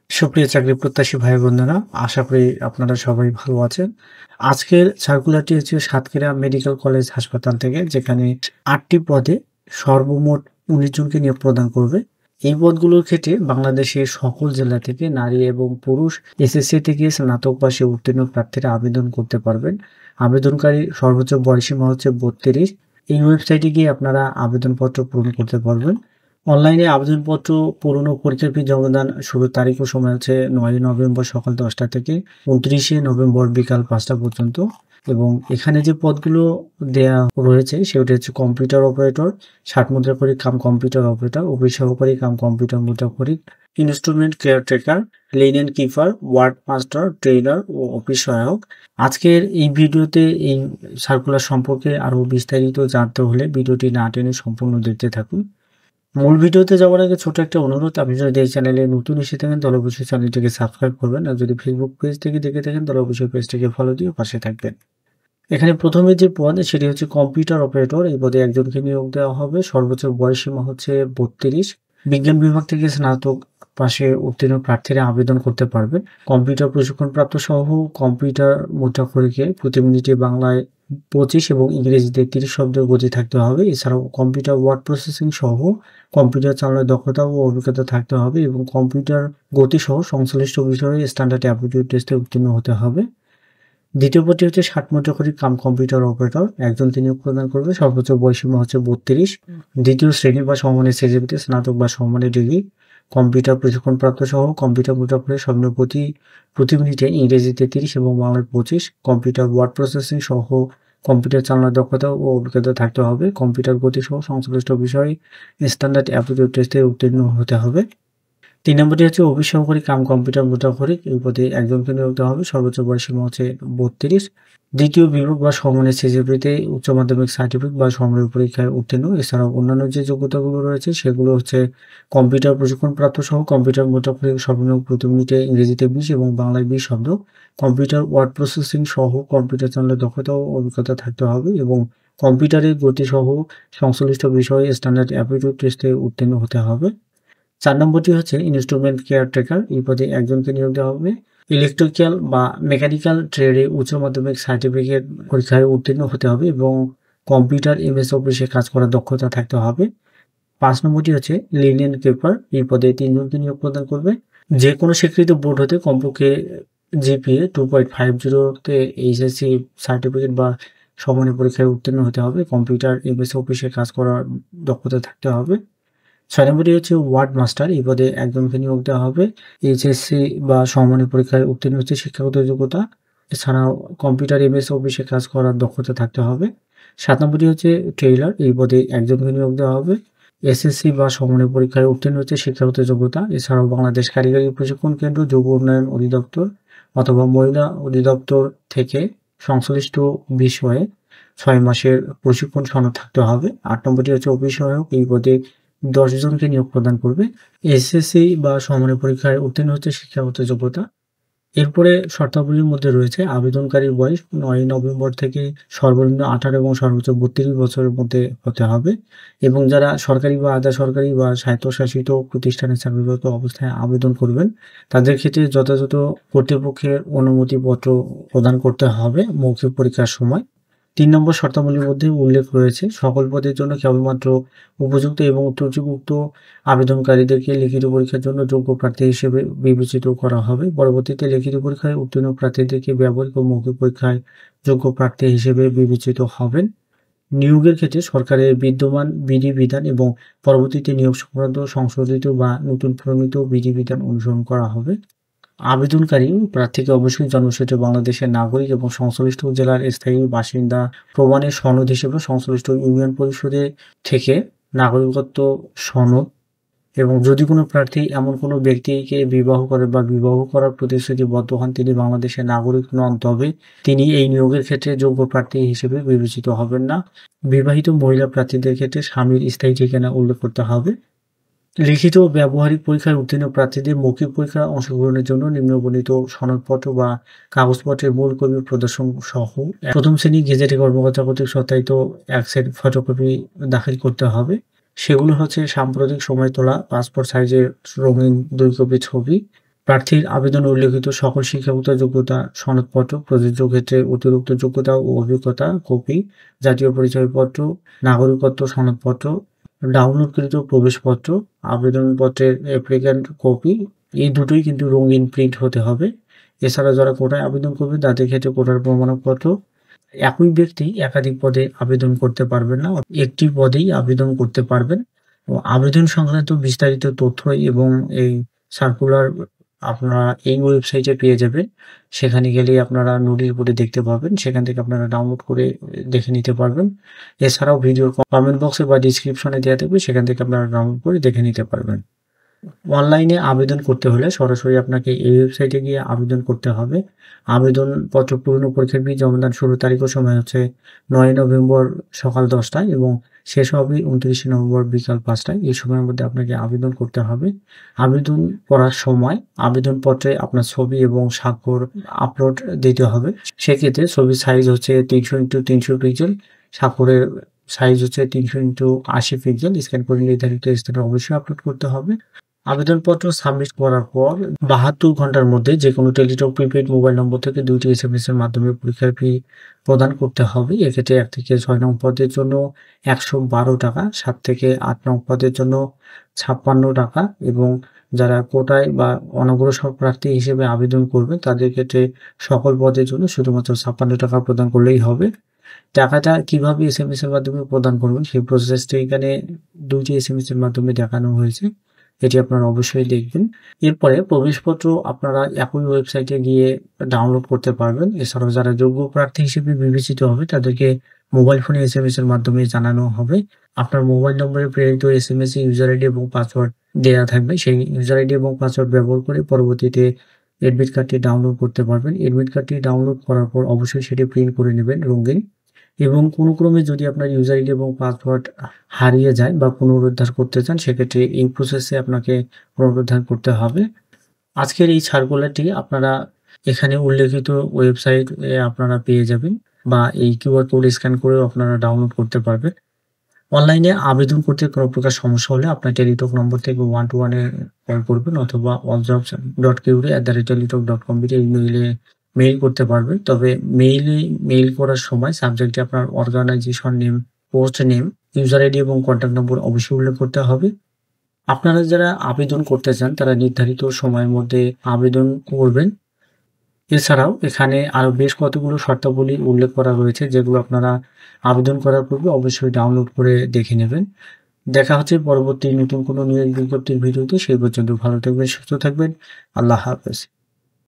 সুপ্রিয় চাকরি প্রত্যাশী ভাই বোনেরা, আশা করি আপনারা সবাই ভালো আছেন। আজকের সার্কুলারটি হচ্ছে সাতক্ষীরা মেডিকেল কলেজ হাসপাতাল থেকে, যেখানে ৮ টি পদে সর্বমোট ১৯ জনকে নিয়োগ প্রদান করবে। এই পদগুলোর ক্ষেত্রে বাংলাদেশের সকল জেলা থেকে নারী এবং পুরুষ এসএসসি থেকে স্নাতক পাশে উত্তীর্ণ প্রার্থীরা আবেদন করতে পারবেন। আবেদনকারী সর্বোচ্চ বয়সীমা হচ্ছে ৩২। এই ওয়েবসাইটে গিয়ে আপনারা আবেদনপত্র পূরণ করতে পারবেন। অনলাইনে আবেদনপত্র পূরণ ও পরীক্ষার ফি জমাদান শুরুর তারিখ ও সময় হচ্ছে ৯ নভেম্বর সকাল ১০টা থেকে ২৯শে নভেম্বর বিকাল ৫টা পর্যন্ত। এবং এখানে যে পদগুলো দেয়া রয়েছে সেটি হচ্ছে কম্পিউটার অপারেটর, ৬০ মুদ্রাক্ষরিক কম্পিউটার অপারেটর, অফিস সহকারী কম্পিউটার মুদ্রাক্ষরিক, instrument caretaker, linen keeper, ward master, trainer ও অফিস সহায়ক। আজকের এই ভিডিওতে এই সার্কুলার সম্পর্কে আরও বিস্তারিত জানতে হলে ভিডিওটি না টেনে সম্পূর্ণ দেখতে থাকুন। মূল ভিডিওতে যাওয়ার আগে ছোট একটা অনুরোধ, আপনি যদি এই চ্যানেলে নতুন এসে থাকেন তাহলে অবশ্যই চ্যানেলটিকে সাবস্ক্রাইব করবেন, আর যদি ফেসবুক পেজ থেকে দেখে থাকেন তাহলে অবশ্যই পেজটিকে ফলো দিয়ে পাশে থাকবেন। এখানে প্রথমে যে পদ সেটি হচ্ছে কম্পিউটার অপারেটর। এই পদে একজনকে নিয়োগ দেওয়া হবে। সর্বোচ্চ বয়সসীমা হচ্ছে ৩২। বিজ্ঞান বিভাগ থেকে স্নাতক পাশে উত্তীর্ণ প্রার্থীরা আবেদন করতে পারবেন। কম্পিউটার প্রশিক্ষণপ্রাপ্ত সহ কম্পিউটার মুদ্রাক্ষরিকে প্রতি মিনিটে বাংলায় ২৫ এবং ইংরেজিতে ৩০ শব্দের গতি থাকতে হবে। এছাড়াও কম্পিউটার ওয়ার্ড প্রসেসিং সহ কম্পিউটার চালানোর দক্ষতা ও অভিজ্ঞতা থাকতে হবে এবং কম্পিউটার গতি সহ সংশ্লিষ্ট বিষয়ে স্ট্যান্ডার্ড অ্যাপটিটিউড টেস্টে উত্তীর্ণ হতে হবে। দ্বিতীয় পদটি হচ্ছে ৬০ মুদ্রাক্ষরিক কম্পিউটার অপারেটর। একজনকে নিয়োগ প্রদান করবে। সর্বোচ্চ বয়সীমা হচ্ছে ৩২। দ্বিতীয় শ্রেণী বা সমমানের সিজিপিতে স্নাতক বা সমমানের ডিগ্রি, কম্পিউটার প্রশিক্ষণপ্রাপ্ত সহ কম্পিউটার মুদ্রাক্ষরিক সর্বনিম্ন প্রতি মিনিটে ইংরেজিতে ৩০ এবং বাংলায় ২৫। কম্পিউটার ওয়ার্ড প্রসেসিং সহ কম্পিউটার চালানোর দক্ষতা ও অভিজ্ঞতা থাকতে হবে। কম্পিউটার গতি সহ সংশ্লিষ্ট বিষয়ে স্ট্যান্ডার্ড অ্যাপটিটিউড টেস্টে উত্তীর্ণ হতে হবে। ৩ নম্বরটি হচ্ছে অফিস সহকারী কম্পিউটার মুদ্রাক্ষরিক। এই পদে একজনকে নিয়োগ দেওয়া হবে। সর্বোচ্চ বয়সসীমা হচ্ছে ৩২। দ্বিতীয় বিভাগ বা সমমানের সিজিপিতে উচ্চ মাধ্যমিক সার্টিফিকেট বা সমমানের পরীক্ষায় উত্তীর্ণ। এছাড়াও অন্যান্য যে যোগ্যতাগুলো রয়েছে সেগুলো হচ্ছে কম্পিউটার প্রশিক্ষণপ্রাপ্ত সহ কম্পিউটার মুদ্রাক্ষরিক সর্বনিম্ন প্রতি মিনিটে ইংরেজিতে ২০ এবং বাংলায় ২০ শব্দ। কম্পিউটার ওয়ার্ড প্রসেসিং সহ কম্পিউটার চালানোর দক্ষতা ও অভিজ্ঞতা থাকতে হবে এবং কম্পিউটারের গতি সহ সংশ্লিষ্ট বিষয়ে স্ট্যান্ডার্ড অ্যাপটিটিউড টেস্টে উত্তীর্ণ হতে হবে। ৪ নম্বরটি হচ্ছে ইনস্ট্রুমেন্ট কেয়ারটেকার। এই পদে একজনকে নিয়োগ দেওয়া হবে। ইলেকট্রিক্যাল বা মেকানিক্যাল ট্রেডে উচ্চ মাধ্যমিক সার্টিফিকেট পরীক্ষায় উত্তীর্ণ হতে হবে এবং কম্পিউটার এমএস অফিসে কাজ করার দক্ষতা থাকতে হবে। ৫ নম্বরটি হচ্ছে লিনেন কিপার। এই পদে ৩ জনকে নিয়োগ প্রদান করবে। যে কোনো স্বীকৃত বোর্ড হতে কমপক্ষে জিপিএ 2.50 তে এইচএসসি সার্টিফিকেট বা সমমানের পরীক্ষায় উত্তীর্ণ হতে হবে। কম্পিউটার এমএস অফিসে কাজ করার দক্ষতা থাকতে হবে। ৬ নম্বরটি হচ্ছে ওয়ার্ড মাস্টার। এই পদে একজনকে নিয়োগ দেওয়া হবে। এইচএসসি বা সমমানের পরীক্ষায় উত্তীর্ণ হচ্ছে শিক্ষাগত যোগ্যতা। এছাড়াও কম্পিউটার এমএস অফিসে কাজ করার দক্ষতা থাকতে হবে। ৭ নম্বরটি হচ্ছে ট্রেইলার। এই পদে একজনকে নিয়োগ দেওয়া হবে। এসএসসি বা সমমানের পরীক্ষায় উত্তীর্ণ হচ্ছে শিক্ষাগত যোগ্যতা। এছাড়াও বাংলাদেশ কারিগরি প্রশিক্ষণ কেন্দ্র, যুব উন্নয়ন অধিদপ্তর অথবা মহিলা অধিদপ্তর থেকে সংশ্লিষ্ট বিষয়ে ৬ মাসের প্রশিক্ষণ সনদ থাকতে হবে। ৮ নম্বরটি হচ্ছে অফিস সহায়ক। এই পদে ১০ জনকে নিয়োগ প্রদান করবে। এসএসসি বা সমমানের পরীক্ষায় উত্তীর্ণ হচ্ছে শিক্ষাগত যোগ্যতা। এরপরে শর্তাবলীর মধ্যে রয়েছে আবেদনকারীর বয়স ৯ নভেম্বর থেকে সর্বনিম্ন ১৮ এবং সর্বোচ্চ ৩২ বছরের মধ্যে হতে হবে এবং যারা সরকারি বা আধা সরকারি বা স্বায়ত্তশাসিত প্রতিষ্ঠানে চাকরিরত অবস্থায় আবেদন করবেন তাদের ক্ষেত্রে যথাযথ কর্তৃপক্ষের অনুমতিপত্র প্রদান করতে হবে মৌখিক পরীক্ষার সময়। ৩ নম্বর শর্তাবলীর মধ্যে উল্লেখ রয়েছে সকল পদের জন্য কেবলমাত্র উপযুক্ত এবং ত্রুটিমুক্ত আবেদনকারীদেরকে লিখিত পরীক্ষার জন্য যোগ্য প্রার্থী হিসেবে বিবেচিত করা হবে। পরবর্তীতে লিখিত পরীক্ষায় উত্তীর্ণ প্রার্থীদেরকে ব্যবহারিক ও মৌখিক পরীক্ষায় যোগ্য প্রার্থী হিসেবে বিবেচিত হবেন। নিয়োগের ক্ষেত্রে সরকারের বিদ্যমান বিধিবিধান এবং পরবর্তীতে নিয়োগ সংক্রান্ত সংশোধিত বা নতুন প্রণীত বিধিবিধান অনুসরণ করা হবে। আবেদনকারী প্রার্থীকে অবশ্যই জন্মসূত্রে বাংলাদেশের নাগরিক এবং সংশ্লিষ্ট জেলার স্থায়ী বাসিন্দা প্রমাণের সনদ হিসেবে সংশ্লিষ্ট ইউনিয়ন পরিষদে থেকে নাগরিকত্ব সনদ, এবং যদি কোনো প্রার্থী এমন কোনো ব্যক্তিকে বিবাহ করে বা বিবাহ করার প্রতিশ্রুতিবদ্ধ হন তিনি বাংলাদেশের নাগরিক নন, তবে তিনি এই নিয়োগের ক্ষেত্রে যোগ্য প্রার্থী হিসেবে বিবেচিত হবেন না। বিবাহিত মহিলা প্রার্থীদের ক্ষেত্রে স্বামীর স্থায়ী ঠিকানা উল্লেখ করতে হবে। লিখিত ও ব্যবহারিক পরীক্ষায় উত্তীর্ণ প্রার্থীদের মৌখিক পরীক্ষায় অংশগ্রহণের জন্য নিম্নবর্ণিত সনদপত্র বা কাগজপত্রের মূল কপি প্রদর্শন সহ প্রথম শ্রেণী গেজেটে কর্মকর্তা কর্তৃক সত্যায়িত এক সেট ফটোকপি দাখিল করতে হবে। সেগুলো হচ্ছে সাম্প্রতিক সময় তোলা পাসপোর্ট সাইজের রঙিন ২ কপি ছবি, প্রার্থীর আবেদনে উল্লেখিত সকল শিক্ষাগত যোগ্যতা সনদপত্র, প্রযোজ্য ক্ষেত্রে অতিরিক্ত যোগ্যতা ও অভিজ্ঞতা কপি, জাতীয় পরিচয়পত্র, নাগরিকত্ব সনদপত্র, ডাউনলোডকৃত প্রবেশপত্র, আবেদনপত্রের অ্যাপ্লিক্যান্ট কপি, এই দুটোই কিন্তু রঙিন প্রিন্ট হতে হবে। এছাড়া যারা কোটায় আবেদন করবে তাদের ক্ষেত্রে কোটার প্রমাণপত্র। একই ব্যক্তি একাধিক পদে আবেদন করতে পারবেন না, একটি পদেই আবেদন করতে পারবেন। ও আবেদন সংক্রান্ত বিস্তারিত তথ্য এবং এই সার্কুলার আপনারা এই ওয়েবসাইটে পেয়ে যাবেন। সেখানে গেলেই আপনারা নোটিশ বোর্ডে দেখতে পাবেন, সেখান থেকে আপনারা ডাউনলোড করে দেখে নিতে পারবেন। এছাড়াও ভিডিওর কমেন্ট বক্সে বা ডিসক্রিপশনে দেওয়া থাকবে, সেখান থেকে আপনারা ডাউনলোড করে দেখে নিতে পারবেন। অনলাইনে আবেদন করতে হলে সরাসরি আপনাকে এই ওয়েবসাইটে গিয়ে আবেদন করতে হবে। আবেদনপত্র পূরণ ও পরীক্ষার ফি জমাদান শুরুর তারিখ ও সময় হচ্ছে 9 নভেম্বর সকাল 10টায় এবং শেষ হবে 29 নভেম্বর বিকাল 5টায়। এই সময়ের মধ্যে আপনাকে আবেদন করতে হবে। আবেদন করার সময় আবেদনপত্রে আপনার ছবি এবং স্বাক্ষর আপলোড দিতে হবে। সেক্ষেত্রে ছবির সাইজ হচ্ছে 300x300 পিক্সেল, স্বাক্ষরের সাইজ হচ্ছে 300x80 পিক্সেল। স্ক্যান করে নির্ধারিত স্থানে অবশ্যই আপলোড করতে হবে। আবেদনপত্র সাবমিট করার পর 72 ঘন্টার মধ্যে যেকোনো টেলিটক প্রিপেইড মোবাইল নম্বর থেকে 2টি এসএমএস এর মাধ্যমে পরীক্ষার ফি প্রদান করতে হবে। এক্ষেত্রে 1 থেকে 6 নং পদের জন্য 112 টাকা, 7 থেকে 8 নং পদের জন্য 56 টাকা এবং যারা কোটায় বা অনগ্রসর প্রার্থী হিসেবে আবেদন করবে তাদের ক্ষেত্রে সকল পদের জন্য শুধুমাত্র 56 টাকা প্রদান করলেই হবে। টাকাটা কিভাবে এসএমএস এর মাধ্যমে প্রদান করবেন সেই প্রসেসটা এখানে 2টি এসএমএস এর মাধ্যমে দেখানো হয়েছে, এটি আপনারা অবশ্যই দেখবেন। এরপরে প্রবেশপত্র আপনারা একই ওয়েবসাইটে গিয়ে ডাউনলোড করতে পারবেন। এছাড়াও যারা যোগ্য প্রার্থী হিসেবে বিবেচিত হবে তাদেরকে মোবাইল ফোনে এসএমএস এর মাধ্যমে জানানো হবে। আপনার মোবাইল নম্বরে প্রেরিত এসএমএস এ ইউজার আইডি এবং পাসওয়ার্ড দেয়া থাকবে। সেই ইউজার আইডি এবং পাসওয়ার্ড ব্যবহার করে পরবর্তীতে এডমিট কার্ডটি ডাউনলোড করতে পারবেন। এডমিট কার্ডটি ডাউনলোড করার পর অবশ্যই সেটি প্রিন্ট করে নেবেন রঙিন, এবং কোনো ক্রমে যদি আপনার ইউজার আইডি এবং পাসওয়ার্ড হারিয়ে যায় বা পুনরুদ্ধার করতে চান সেক্ষেত্রে এই প্রসেসে আপনাকে পুনরুদ্ধার করতে হবে। আজকের এই সার্কুলারটি আপনারা এখানে উল্লেখিত ওয়েবসাইট আপনারা পেয়ে যাবেন বা এই কিউআর কোড স্ক্যান করেও আপনারা ডাউনলোড করতে পারবেন। অনলাইনে আবেদন করতে কোনো প্রকার সমস্যা হলে আপনার টেলিটক নম্বর থেকে 121 এ কল করবেন অথবা alljobs.query@teletalk.com এই মেইলে মেইল করতে পারবেন। তবে মেইল করার সময় সাবজেক্টে আপনার organisation name, post name, user ID এবং কন্ট্যাক্ট নম্বর অবশ্যই উল্লেখ করতে হবে। আপনারা যারা আবেদন করতে চান তারা নির্ধারিত সময়ের মধ্যে আবেদন করবেন। এছাড়াও এখানে আরো বেশ কতগুলো শর্তাবলী উল্লেখ করা রয়েছে যেগুলো আপনারা আবেদন করার পূর্বে অবশ্যই ডাউনলোড করে দেখে নেবেন। দেখা হচ্ছে পরবর্তী নতুন কোনো নিয়োগ বিজ্ঞপ্তির ভিডিওতে। সেই পর্যন্ত ভালো থাকবেন, সুস্থ থাকবেন। আল্লাহ হাফেজ।